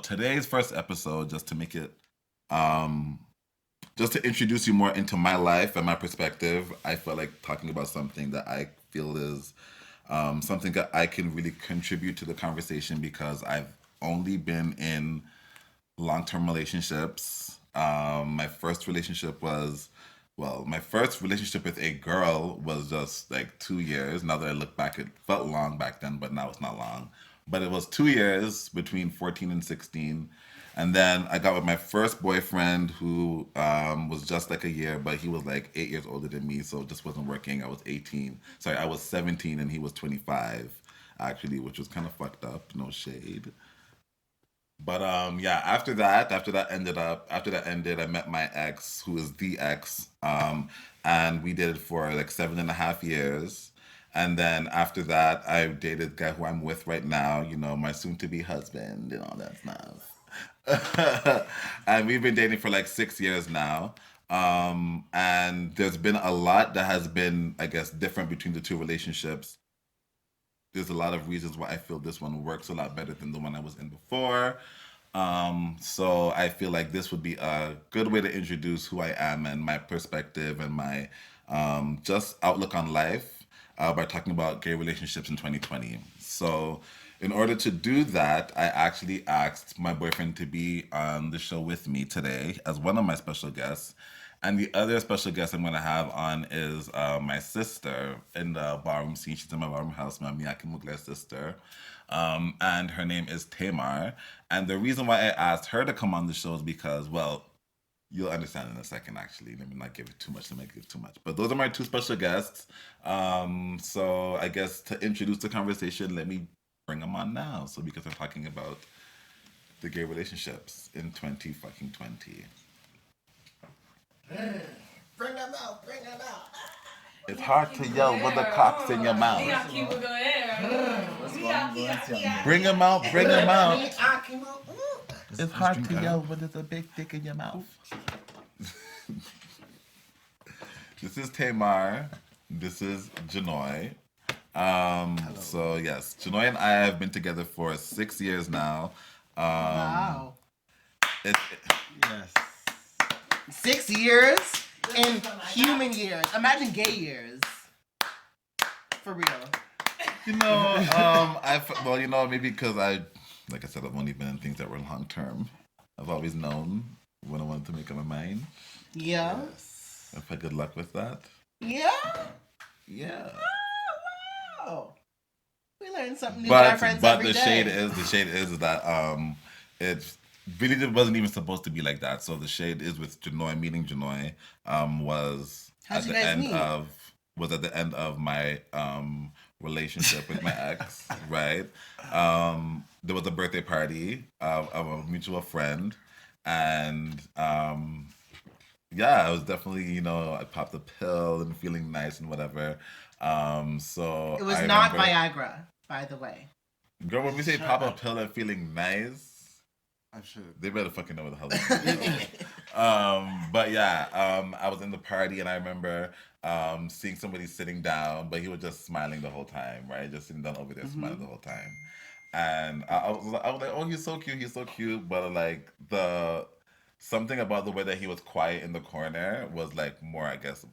today's first episode, just to make it, just to introduce you more into my life and my perspective, I felt like talking about something that I feel is something that I can really contribute to the conversation because I've only been in long-term relationships. My first relationship was, well, my first relationship with a girl was just like 2 years. Now that I look back, it felt long back then, but now it's not long. But it was 2 years between 14 and 16. And then I got with my first boyfriend who was just like a year, but he was like 8 years older than me, so it just wasn't working. I was 18. Sorry, I was 17 and he was 25, actually, which was kind of fucked up. No shade. But yeah, after that ended, I met my ex, who is the ex, and we dated for like 7.5 years. And then after that, I dated the guy who I'm with right now, my soon-to-be husband and all that stuff. And we've been dating for like 6 years now. And there's been a lot that has been, I guess, different between the two relationships. There's a lot of reasons why I feel this one works a lot better than the one I was in before. So I feel like this would be a good way to introduce who I am and my perspective and my just outlook on life by talking about gay relationships in 2020. So in order to do that, I actually asked my boyfriend to be on the show with me today as one of my special guests. And the other special guest I'm going to have on is my sister in the ballroom scene. She's in my ballroom house, my Miyake-Mugler sister. And her name is Tamar. And the reason why I asked her to come on the show is because, well, you'll understand in a second, actually. Let me not give it too much, let me give too much. But those are my two special guests. So I guess to introduce the conversation, let me bring them on now. So because we're talking about the gay relationships in 2020. Bring them out, bring them out. It's hard to yell with the cocks in your mouth. Bring them out, bring them out. It's hard to yell when there's a big dick in your mouth. This is Tamar. This is Janoy. So yes, Janoy and I have been together for 6 years now. Wow. Yes. 6 years in human years. Imagine gay years. For real. Maybe because like I said, I've only been in things that were long term. I've always known when I wanted to make up my mind. Yeah. Yes. I've had good luck with that. Yeah. Yeah. Oh, wow. We learn something new with our friends every day. But the shade is that it's really wasn't even supposed to be like that. So the shade is with Janoy, meeting Janoy, was at the end of my relationship with my ex, right? There was a birthday party of a mutual friend, and I was definitely, I popped a pill and feeling nice and whatever. So it was not Viagra, by the way. Girl, when we say pop a pill and feeling nice, I should. They better fucking know what the hell they're But yeah, I was in the party and I remember seeing somebody sitting down, but he was just smiling the whole time, right? Just sitting down over there, smiling the whole time. And I was like, oh, he's so cute. But like something about the way that he was quiet in the corner was like more, I guess,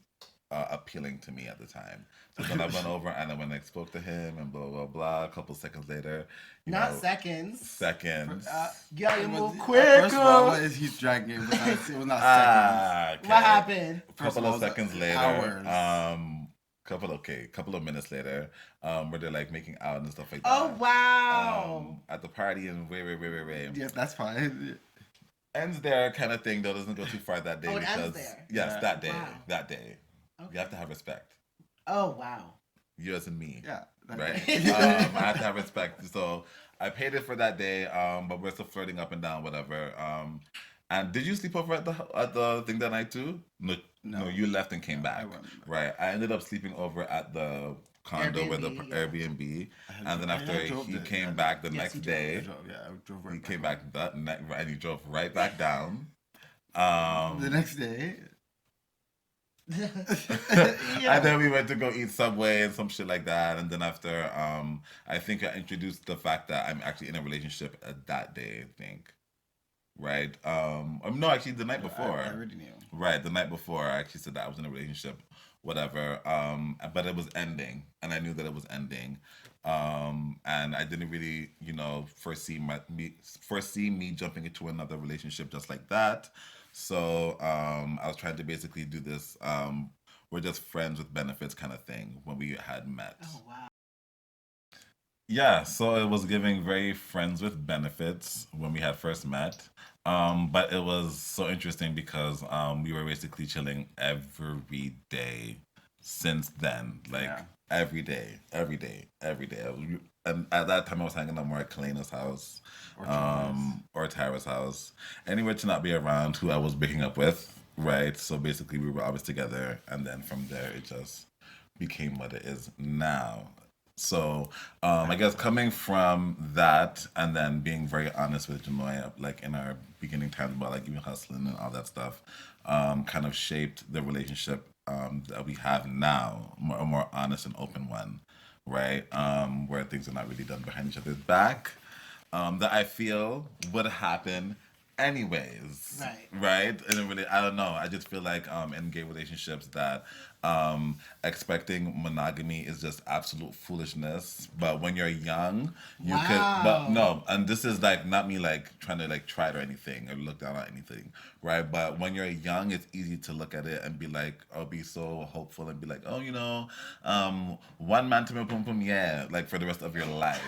appealing to me at the time. So then I went over and I went and spoke to him and blah, blah, blah. A couple seconds later. Seconds. Seconds. You move quick. First of all, what is he dragging? It was not seconds. Okay. What happened? A couple of seconds later. Hours. Couple of minutes later, where they're like making out and stuff like that. Oh, wow. At the party and way. Yeah, that's fine. Ends there kind of thing, though. Doesn't go too far that day. It ends there? Yes, that day. Wow. That day. Okay. You have to have respect. Oh, wow. Yours and me. Yeah. Right? I have to have respect. So I paid it for that day, but we're still flirting up and down, whatever. And did you sleep over at the thing that night too? No, you left and came back. Right. I ended up sleeping over at the condo with the Airbnb, and then after he came back the next day, he came back and he drove right back down. The next day. And then we went to go eat Subway and some shit like that. And then after, I think I introduced the fact that I'm actually in a relationship that day, I think. right? No, actually, the night before. I already knew. Right, the night before, I actually said that I was in a relationship, whatever. But it was ending, and I knew that it was ending. And I didn't really, foresee me jumping into another relationship just like that. So I was trying to basically do this. We're just friends with benefits kind of thing when we had met. Oh wow. Yeah, so it was giving very friends with benefits when we had first met. But it was so interesting because we were basically chilling every day since then. Like Yeah. every day, every day, every day. And at that time, I was hanging out more at Kalena's house or Tyra's house. Anywhere to not be around who I was breaking up with, right? So basically, we were always together. And then from there, it just became what it is now. So I guess coming from that and then being very honest with Janoya, like in our beginning times about like even hustling and all that stuff, kind of shaped the relationship that we have now, a more honest and open one, right? Where things are not really done behind each other's back, that I feel would happen anyways, right? And really, I don't know, I just feel like in gay relationships that expecting monogamy is just absolute foolishness. But when you're young, you could, but no, and this is like not me like trying to like try it or anything or look down on anything, right? But when you're young, it's easy to look at it and be like, I'll be so hopeful and be like, oh, one man to me, pum pum, yeah, like for the rest of your life,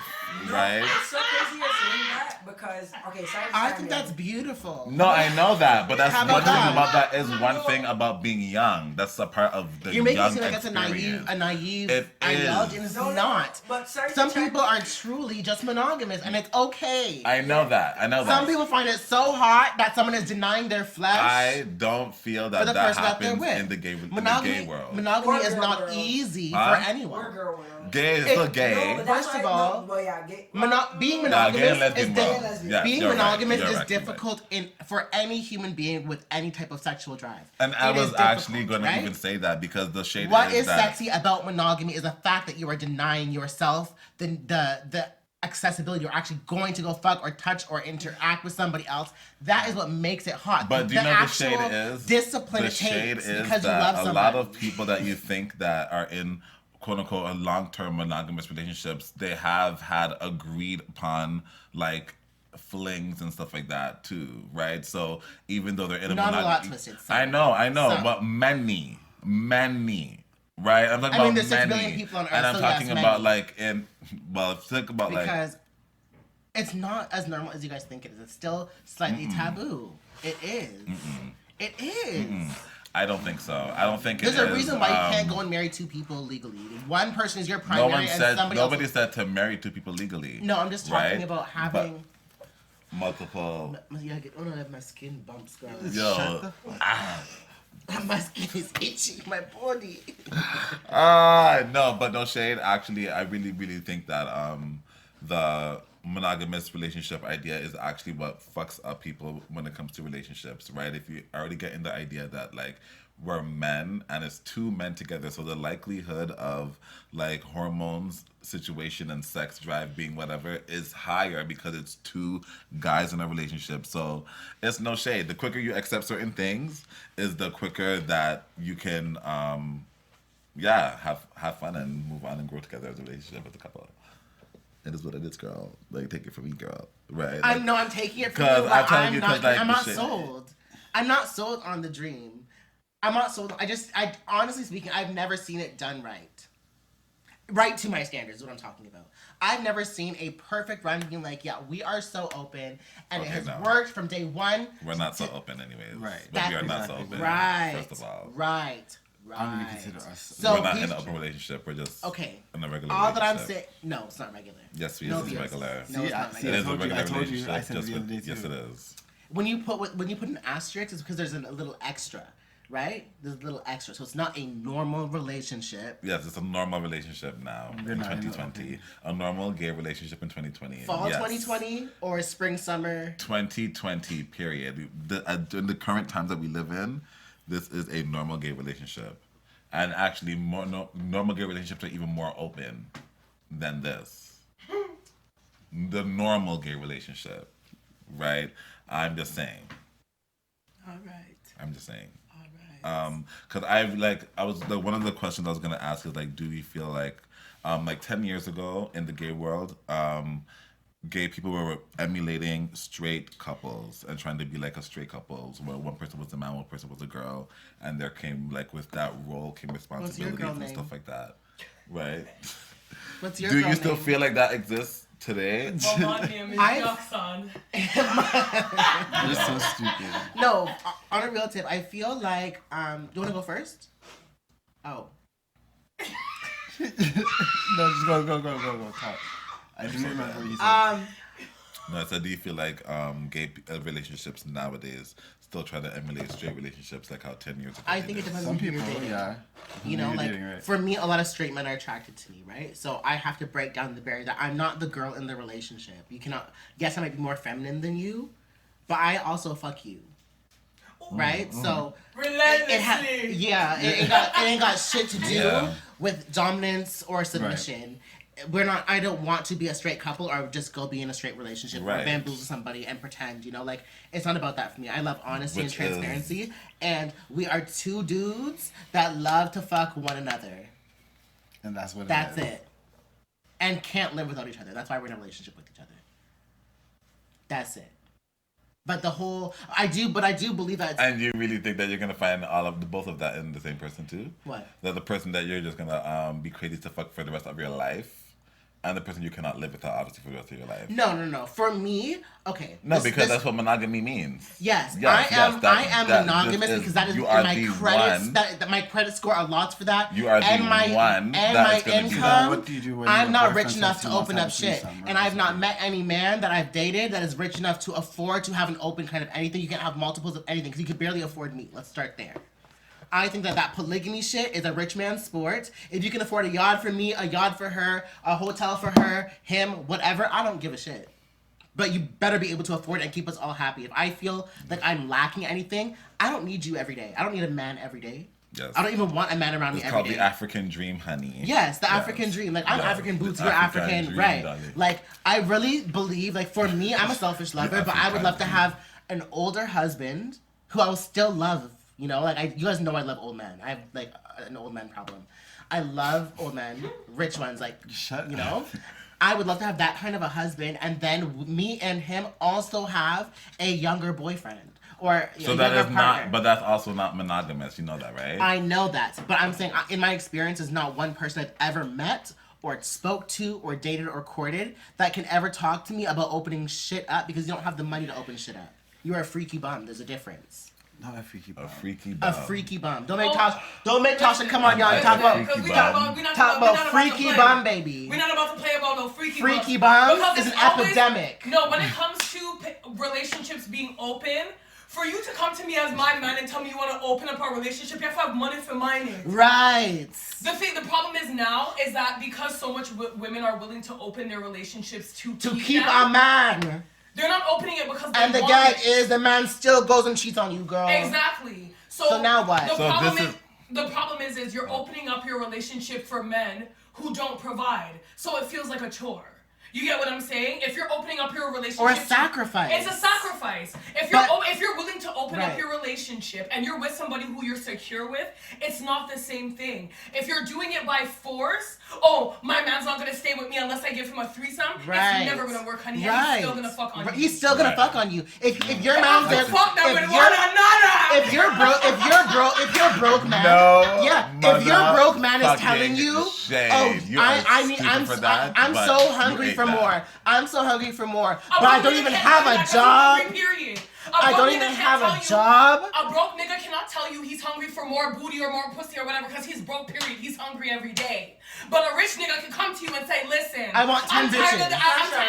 right? It's so crazy you're saying that because sorry. I think that's beautiful. No, I know that, but that's How one about thing that? about that is one thing about being young. That's a part of the You're making it young seem like it's experience. a naive It ideology, is. and it's No, not. but sorry to Some check- people are truly just monogamous, and it's okay. I know that. I know that. Some people find it so hot that someone is denying their flesh. I don't feel for that the that person that they're happens with. in the gay Monogamy world. is Or not girl world. easy Huh? for anyone. We're girl world. Gay is still No, gay. but that's First of why- all, no, well, yeah, gay. Being Nah, gay and monogamous lesbian is world. lesbian. Yeah, being you're right. monogamous You're is right. You're right. difficult for any human being with any type of sexual drive. And I It is was actually difficult, going to right? even say that because the shade What is is that sexy about monogamy is the fact that you are denying yourself the accessibility. You're actually going to go fuck or touch or interact with somebody else. That is what makes it hot. But do you know the shade actual is? discipline The it shade takes is because you that love a somebody. lot of people that you think that are in quote unquote a long-term monogamous relationships, they have had agreed upon like flings and stuff like that too, right? So even though they're in a Not a lot, monogamy, Twisted. Some. I know, Some. but many, right? I'm talking I mean, about there's 6 many, billion people on Earth, and I'm so talking yes, about many. like think about like. Because it's not as normal as you guys think it is. It's still slightly taboo. It is. It is. I don't think so. I don't think There's it a is, reason why you can't go and marry 2 people legally. One person is your No primary one and said. somebody Nobody else. said to marry 2 people legally. No, I'm just talking right? about having. Multiple. Yeah, I have my skin bumps, girl. Yo. My skin is itchy. My body. No, but no shade. Actually, I really, really think that the monogamous relationship idea is actually what fucks up people when it comes to relationships, right? If you already get in the idea that like we're men and it's 2 men together, so the likelihood of like hormones, situation, and sex drive being whatever is higher because it's 2 guys in a relationship. So it's no shade. The quicker you accept certain things is the quicker that you can have fun and move on and grow together as a relationship as a couple. It is what it is, girl. Like, take it from me, girl. Right? I Like, know I'm taking it from you, 'cause but I'm telling I'm you, not. 'cause, like, I'm the not shit- sold. I'm not sold on the dream. I'm not sold. I honestly speaking, I've never seen it done right. Right to my standards, is what I'm talking about. I've never seen a perfect run being like, yeah, we are so open, and Okay, it has no. worked from day one. We're not so open anyways. Right. But we are That's not so exactly open. Right. First of all. Right. I don't even consider us. So we're not in he's- an open relationship. We're just Okay. in a regular All that I'm relationship. saying, no, it's not regular. Yes, we No, is yes. regular. No, it's not I It regular. is a told you. regular I told you. relationship. I said it just the other day with, too. yes, it is. When you put an asterisk, it's because there's a little extra, right? There's a little extra, so it's not a normal relationship. Yes, it's a normal relationship now They're in not in the 2020. A normal gay relationship in 2020. Fall Yes. 2020 or spring summer. 2020, period. In the current times that we live in, this is a normal gay relationship. And actually, normal gay relationships are even more open than this. The normal gay relationship, right? I'm just saying. All right. I'm just saying. All right. Because one of the questions I was gonna ask is like, do we feel like 10 years ago in the gay world, gay people were emulating straight couples and trying to be like a straight couples where one person was a man, one person was a girl, and there came like with that role came responsibilities girl and name? stuff like that, right? What's your Do girl you still name? feel like that exists today? Well, my name is Jackson. You're so stupid. No, on a real tip, I feel like do you want to go first? Oh. No, just go. Talk. I didn't remember what you said. No, so do you feel like gay relationships nowadays still try to emulate straight relationships like how 10 years ago? I think it depends Some on who people, you're dating. yeah. You know, You're like dating, right. for me, a lot of straight men are attracted to me, right? So I have to break down the barrier that I'm not the girl in the relationship. You cannot. Yes, I might be more feminine than you, but I also fuck you, right? So Relentlessly. it ain't got shit to do Yeah. with dominance or submission. I don't want to be a straight couple or just go be in a straight relationship or Right. bamboozle somebody and pretend, like, it's not about that for me. I love honesty Which and transparency, and we are two dudes that love to fuck one another. And that's what That's it is. it. And can't live without each other. That's why we're in a relationship with each other. That's it. But I do believe that it's, And you really think that you're gonna find both of that in the same person too? What? That the person that you're just gonna be crazy to fuck for the rest of your life, and the person you cannot live without obviously for the rest of your life. No. For me, okay. No, because that's what monogamy means. Yes, Yes, I am. yes, that- I am that monogamous just is- because that is in you are my the credits. one- That my credit score allots for that. You are the and my, one and that my is gonna do that. income. What do you do when I'm your not boyfriend rich enough says to he wants open to up have a shit, threesome or and I've not something? met any man that I've dated that is rich enough to afford to have an open kind of anything. You can't have multiples of anything because you could barely afford me. Let's start there. I think that polygamy shit is a rich man's sport. If you can afford a yacht for me, a yacht for her, a hotel for her, him, whatever, I don't give a shit. But you better be able to afford it and keep us all happy. If I feel like I'm lacking anything, I don't need you every day. I don't need a man every day. Yes. I don't even want a man around It's me called every the day. African dream, honey. Yes, the Yes. African dream. Like, I'm Yes, African boots, the you're African African, dream, right? darling. Like, I really believe, like, for me, I'm a selfish lover, but I would African love to dream. have an older husband who I will still love. Like, you guys know I love old men. I have, like, an old man problem. I love old men, rich ones, like, Shut you up. know? I would love to have that kind of a husband, and then me and him also have a younger boyfriend. Or So a that younger is partner. not, but that's also not monogamous. You know that, right? I know that, but I'm saying in my experience, is not one person I've ever met or spoke to or dated or courted that can ever talk to me about opening shit up because you don't have the money to open shit up. You are a freaky bum. There's a difference. Not a freaky a bum. freaky A bum. freaky bum. Don't make Tasha come on, y'all, and talk Freaky about Because bum. we're not talk we're about not freaky to bum, play. baby. We're not about to play about no Freaky bum Because is it's an always- epidemic. No, when it comes to relationships being open, for you to come to me as my man and tell me you want to open up our relationship, you have to have money for mine. Right. The problem is now is that because so much women are willing to open their relationships to Keep them, a man. they're not opening it because they And the want gag it. is the man still goes and cheats on you, girl. Exactly. So now what? The So problem this is the problem is you're opening up your relationship for men who don't provide, so it feels like a chore. You get what I'm saying? If you're opening up your relationship, Or a sacrifice. It's a sacrifice. If you're willing to open up Right. your relationship and you're with somebody who you're secure with, it's not the same thing. If you're doing it by force, my man's not gonna stay with me unless I give him a threesome. Right. It's never gonna work, honey. Right. And he's still gonna fuck on you. He's still gonna Right. fuck on you. If your And man's I'll there, fuck them with if one you're another. if you're broke man, No, yeah. If your broke man is motherfucking telling you, shade. You are I need, stupid for that, I'm but so you hungry ate for that. more. I'm so hungry for more, A but I broke don't nigga even can't have tell you a that 'cause he's job. hungry, period. I broke don't nigga even can't have tell a you- job. A broke nigga cannot tell you he's hungry for more booty or more pussy or whatever because he's broke, period. He's hungry every day. But a rich nigga can come to you and say, listen, I want 10 I'm tired of bitches.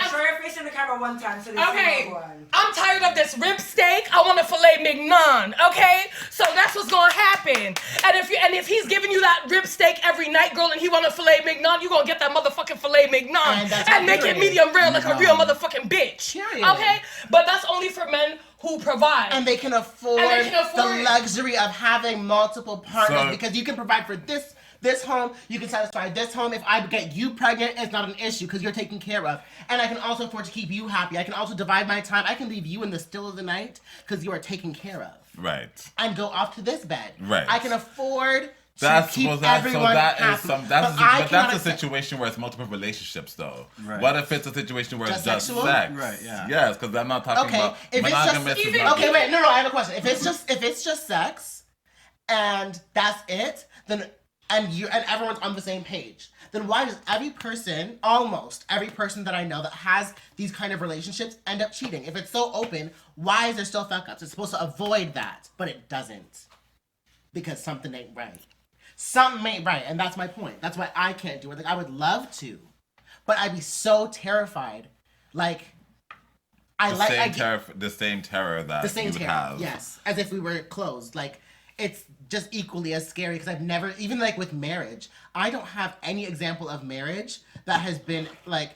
I'm Show your face in the camera one time so they Okay, see one. I'm tired of this rib steak. I want a filet mignon. Okay, so that's what's gonna happen. And if he's giving you that rib steak every night, girl, and he want a filet mignon, you gonna get that motherfucking filet mignon And that's and make it period. medium rare like a real Mignon. motherfucking bitch. Period. Okay, but that's only for men who provide. And they can afford, And they can afford the it. luxury of having multiple partners So- because you can provide for this This home, you can satisfy this home. If I get you pregnant, it's not an issue because you're taken care of. And I can also afford to keep you happy. I can also divide my time. I can leave you in the still of the night because you are taken care of. Right. And go off to this bed. Right. I can afford to keep everyone happy. That's a situation where it's multiple relationships, though. Right. What if it's a situation where it's just sexual? sex? Right, yeah. Yes, because I'm not talking about if monogamous. it's just, okay, wait, no, I have a question. If it's just sex, and that's it, then and everyone's on the same page, then why does almost every person that I know that has these kind of relationships end up cheating? If it's so open, why is there still fuck ups? It's supposed to avoid that, but it doesn't. Because something ain't right. Something ain't right, and that's my point. That's why I can't do it. Like, I would love to, but I'd be so terrified. Like, the same terror that you would have. Yes, as if we were closed. Like, it's just equally as scary because I've never, even like with marriage, I don't have any example of marriage that has been like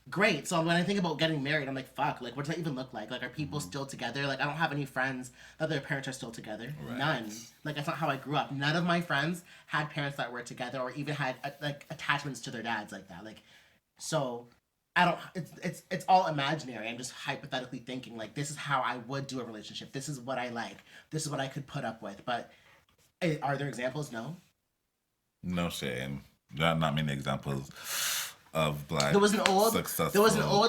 great. So when I think about getting married, I'm like, fuck, like, what does that even look like? Like, are people still together? Like, I don't have any friends that their parents are still together. Right. None. Like, that's not how I grew up. None of my friends had parents that were together or even had like attachments to their dads like that. Like, so I don't. It's all imaginary. I'm just hypothetically thinking like, this is how I would do a relationship. This is what I like. This is what I could put up with. But are there examples? No. No shame. There are not many examples of black. There was an old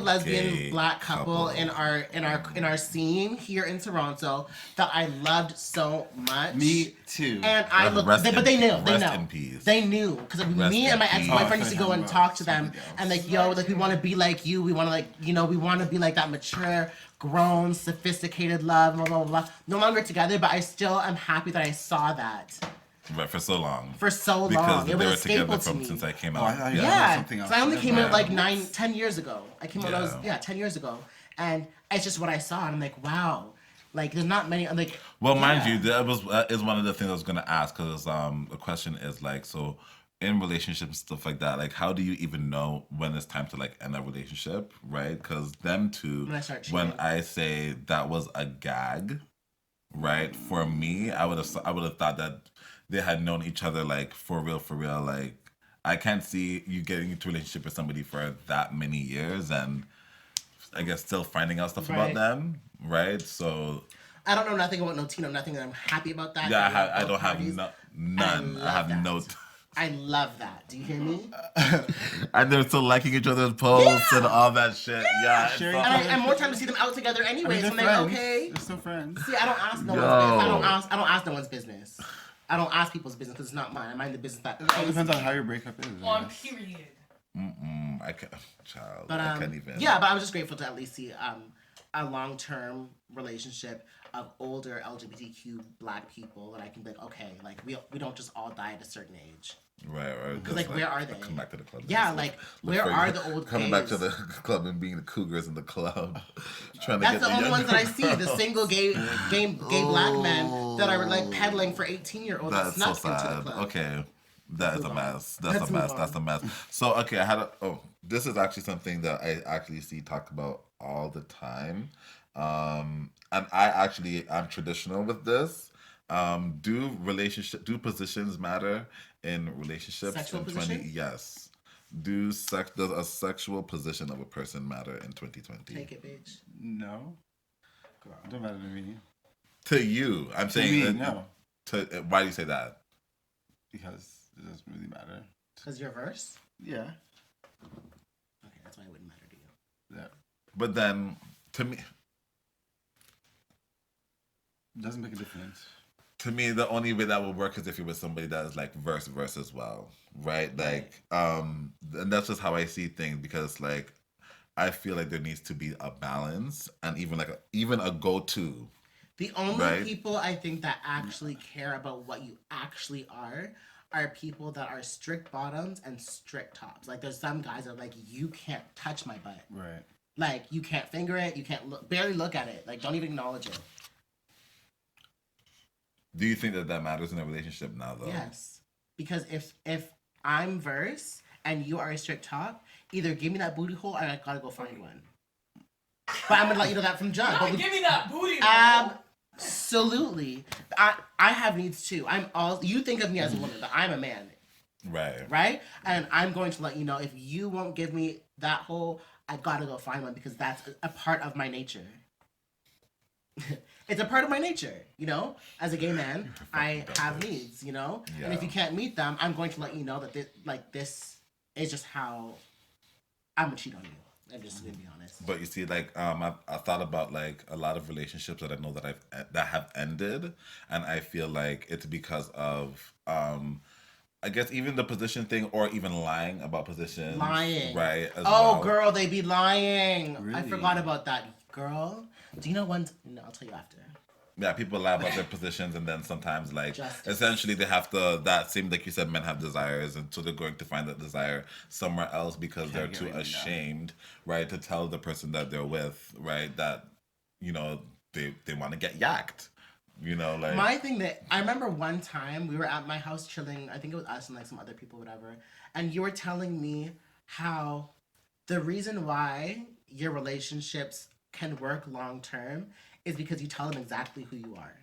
lesbian gay black couple in our scene here in Toronto that I loved so much. Me too. And I looked, but they knew. They knew because me and my ex-boyfriend used to go and talk to them and like, yo, like we want to be like you. We want to like, you know, we want to be like that mature, grown, sophisticated love. Blah blah blah. No longer together, but I still am happy that I saw that. But for so long. Because it was a staple to me. Since I came out. Yeah. So I only came out like 10 years ago. I came out 10 years ago. And it's just what I saw. And I'm like, wow. Like, there's not many. I'm like, well, mind you, that is one of the things I was going to ask. Because the question is like, so in relationships and stuff like that, like, how do you even know when it's time to like end a relationship, right? Because them two, when I say that was a gag, right? For me, I would have thought that they had known each other like for real. Like, I can't see you getting into a relationship with somebody for that many years and I guess still finding out stuff about them, right? So I don't know nothing about no Tino, nothing that I'm happy about that. Yeah, I don't have none. I have no. I love that. Do you hear me? And they're still liking each other's posts and all that shit. Yeah. And more time to see them out together anyway. So I'm like, okay. They're still friends. See, I don't ask no one's business. I don't ask no one's business. I don't ask people's business because it's not mine. I mind the business that. It all depends on how your breakup is. On period. I can't, child. But, I can't even. Yeah, but I was just grateful to at least see a long-term relationship of older LGBTQ Black people that I can be like, okay, like we don't just all die at a certain age. Right. Because like, where are they? Come back to the club. Yeah, like where are the old coming gays? back to the club and being the cougars in the club. That's the only ones that I see. The single gay Black men that are like peddling for 18-year-olds. That's so sad. Okay. That is a mess. That's a mess. So, okay, this is actually something that I actually see talked about all the time. And I'm traditional with this. Do positions matter in relationships? Sexual in position? Yes. Does a sexual position of a person matter in 2020? Take it, bitch. No. It don't matter to me. To you. I'm saying me, no. Why do you say that? Because it doesn't really matter. Because you're verse? Yeah. Okay, that's why it wouldn't matter to you. Yeah. But then, to me... It doesn't make a difference. To me, the only way that would work is if you're with somebody that is like verse as well, right? Like, and that's just how I see things because like, I feel like there needs to be a balance and even a go-to. The only people I think that actually care about what you actually are people that are strict bottoms and strict tops. Like there's some guys that are like, you can't touch my butt. Right. Like you can't finger it, you can't barely look at it. Like don't even acknowledge it. Do you think that matters in a relationship now, though? Yes. Because if I'm verse and you are a strict top, either give me that booty hole or I gotta go find one. But I'm gonna let you know that from John. But give me that booty hole. Absolutely. I have needs too. You think of me as a woman, but I'm a man. Right. Right? And I'm going to let you know if you won't give me that hole, I gotta go find one because that's a part of my nature. It's a part of my nature, you know? As a gay man, I have needs, you know? And if you can't meet them, I'm going to let you know that this is just how I'm gonna cheat on you. I'm just gonna be honest. But you see, like, I thought about like a lot of relationships that I know that have ended, and I feel like it's because of I guess even the position thing, or even lying about positions. Lying. Right. As Oh, well. girl, they be lying. Really? I forgot about that. Girl, do you know one? No, I'll tell you after. Yeah, people lie about their positions, and then sometimes, like, Justice. essentially they have to. That same, like you said, men have desires, and so they're going to find that desire somewhere else because they're too ashamed, right, to tell the person that they're with, right, that they want to get yacked. Like My thing that I remember one time we were at my house chilling. I think it was us and like some other people, whatever. And you were telling me how the reason why your relationships can work long term is because you tell them exactly who you are,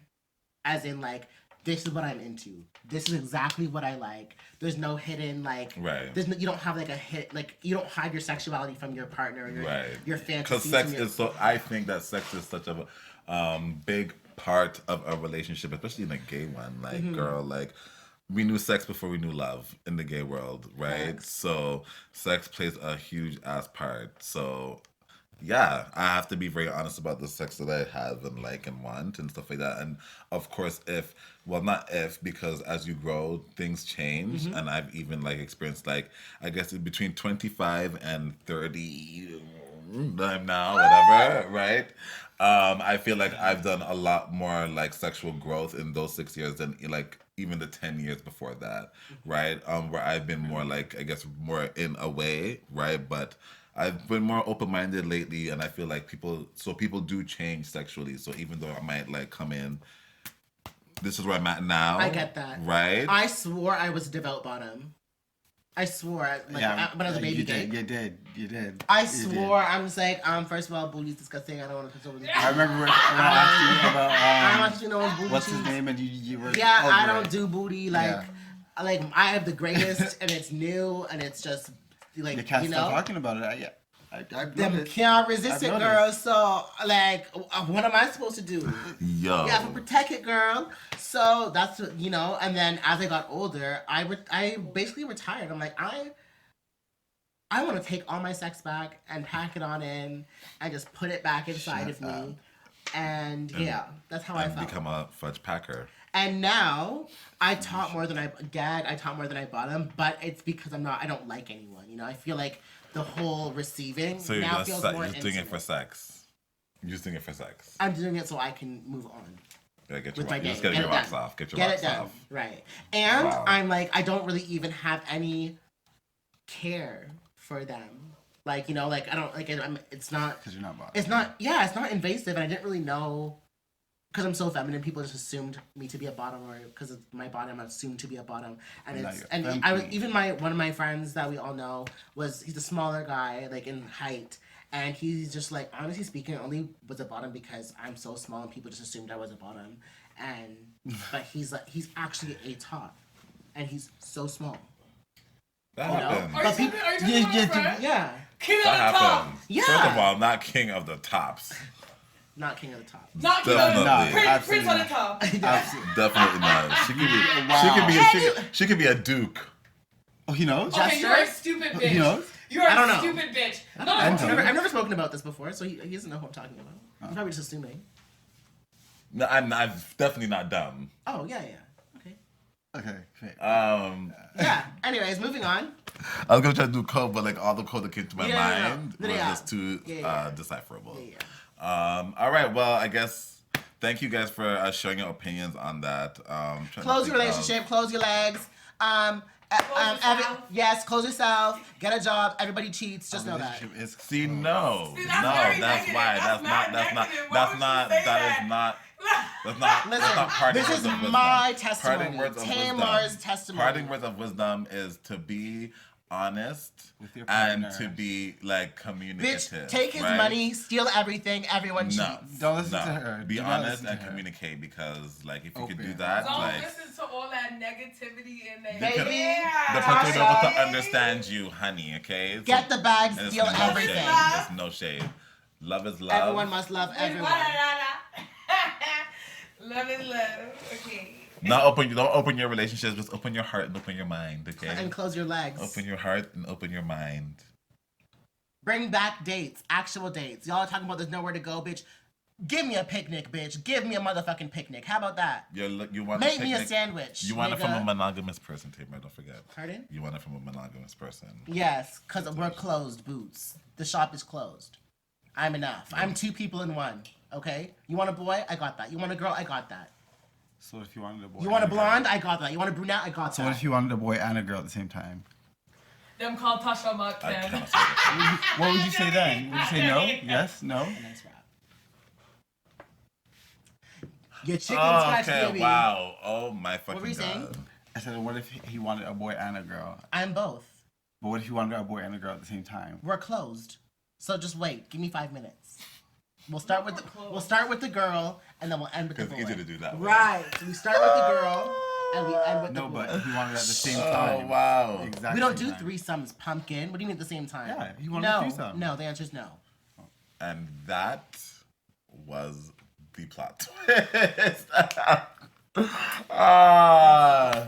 as in like, this is what I'm into. This is exactly what I like. There's no hidden like. Right. You don't have like a hit like you don't hide your sexuality from your partner or your because fantasies. sex is so. I think that sex is such a big part of a relationship, especially in a gay one. Like, girl, like, we knew sex before we knew love in the gay world, right? Sex. So sex plays a huge ass part. So yeah, I have to be very honest about the sex that I have and like and want and stuff like that. And of course, because as you grow, things change. And I've even like experienced like, I guess between 25 and 30 I'm now, whatever, right? I feel like I've done a lot more like sexual growth in those 6 years than like even the 10 years before that, right? Where I've been more like, I guess, more in a way, right? But I've been more open-minded lately, and I feel like people do change sexually. So even though I might like come in, this is where I'm at now. I get that. Right? I swore I was a devout bottom. I swore, when I was a baby gay. You did. I swore, I'm just like, first of all, booty's disgusting. I don't want to piss over this. I remember when I asked you about I want you to know booty what's cheese. his name, and you were Yeah, I over don't it. do booty. Like I have the greatest, and it's new, and it's just like You can't stop talking about it. I've them noticed. can't resist I've it, noticed. girl. So like, what am I supposed to do? Yo. You have to protect it, girl. So that's what, And then as I got older, I basically retired. I'm like, I want to take all my sex back and pack it on in and just put it back inside of me. And yeah, that's how I felt. Become a fudge packer. And now I taught more than I taught more than I bottom, but it's because I don't like anyone. I feel like the whole receiving So you're now just, feels you're more just doing it intimate. for sex. You're just doing it for sex. I'm doing it so I can move on. Yeah, get With your, my you just day. get your it rocks done. off. Get your Get rocks it done. off. Right. And Wow. I'm like, I don't really even have any care for them. Like, like I don't like it. It's not. Because you're not bothered. It's not. Yeah, it's not invasive, and I didn't really know. Because I'm so feminine, people just assumed me to be a bottom, or because it's my bottom, I'm assumed to be a bottom. And Now it's you're and femme I was queen. even one of my friends that we all know he's a smaller guy, like in height, and he's just like, honestly speaking, only was a bottom because I'm so small and people just assumed I was a bottom. But he's actually a top, and he's so small. That You know? happens. Are you talking about my friend? Yeah, King of That the top. happens. Yeah. First of all, not king of the tops. not king of the top. Not King of Definitely. the No, Prince absolutely on the not. top. Absolutely. Definitely not. She could be. Wow. She could be a duke. Oh, he knows? Okay, you're a Jester? stupid He bitch. knows? You're I don't a know. stupid bitch. No, And no, Tony. I've never spoken about this before, so he doesn't know who I'm talking about. He's probably just assuming. No, I'm definitely not dumb. Oh yeah. Okay. Okay, great. Yeah. Anyways, moving on. I was gonna try to do code, but like all the code that came to my Yeah, mind no. was Yeah. just too Yeah. decipherable. Yeah. All right. Well, I guess thank you guys for sharing your opinions on that. Trying to Close your think of- relationship. Close your legs. yourself. Yes, close yourself. Get a job. Everybody cheats. Just know that. Relationship is See, no, See, no, that's very that's negative. why. That's That's not. not That's not. negative. Why That's would not. you say That that? is not. That's not. Listen, that's not parting this words is of wisdom. my testimony. Parting words of Tamar's wisdom. testimony. Parting words of wisdom is to be honest With your and partner. to be like communicative. Bitch, take his right? money, steal everything, everyone No, cheats. Don't listen no. to her. Be Do not honest listen to and her. communicate because, like, if you could do Open. that, Don't like, listen to all that negativity in there. Baby, the person will be able to understand you, honey. Okay. Get the bag, And it's steal no everything. shade. There's no shade. Love is love. Everyone must love everyone. Love is love. Okay. Don't open your relationships. Just open your heart and open your mind. Okay. And close your legs. Open your heart and open your mind. Bring back dates, actual dates. Y'all are talking about there's nowhere to go, bitch. Give me a picnic, bitch. Give me a motherfucking picnic. How about that? You want Make a me a picnic? sandwich. You want it from nigga. a monogamous person, Tamar. Don't forget. Pardon? You want it from a monogamous person. Yes, because we're closed, Boots. The shop is closed. I'm enough. I'm two people in one. Okay? You want a boy? I got that. You want a girl? I got that. So if you wanted a boy, You want a and girl- blonde? I got that. You want a brunette? I got So that. what if you wanted a boy and a girl at the same time? Them called Tosha I MaccTen. cannot say that. What would you say then? Would you say no? Yes? No? Nice wrap. Your chicken scratch, Okay. baby. Wow. Oh my fucking were you saying? god. I said, what if he wanted a boy and a girl? I'm both. But what if you wanted a boy and a girl at the same time? We're closed. So just wait. Give me 5 minutes. We'll start with the girl, and then we'll end with the It's boy. easier to do that way. Right. So we start with the girl, and we end with the No, boy. but he wanted it at the same Oh time. wow. Exactly. We don't do threesomes, pumpkin. What do you mean at the same time? Yeah, you want a no, threesome. No, the answer is no. And that was the plot twist. Ah.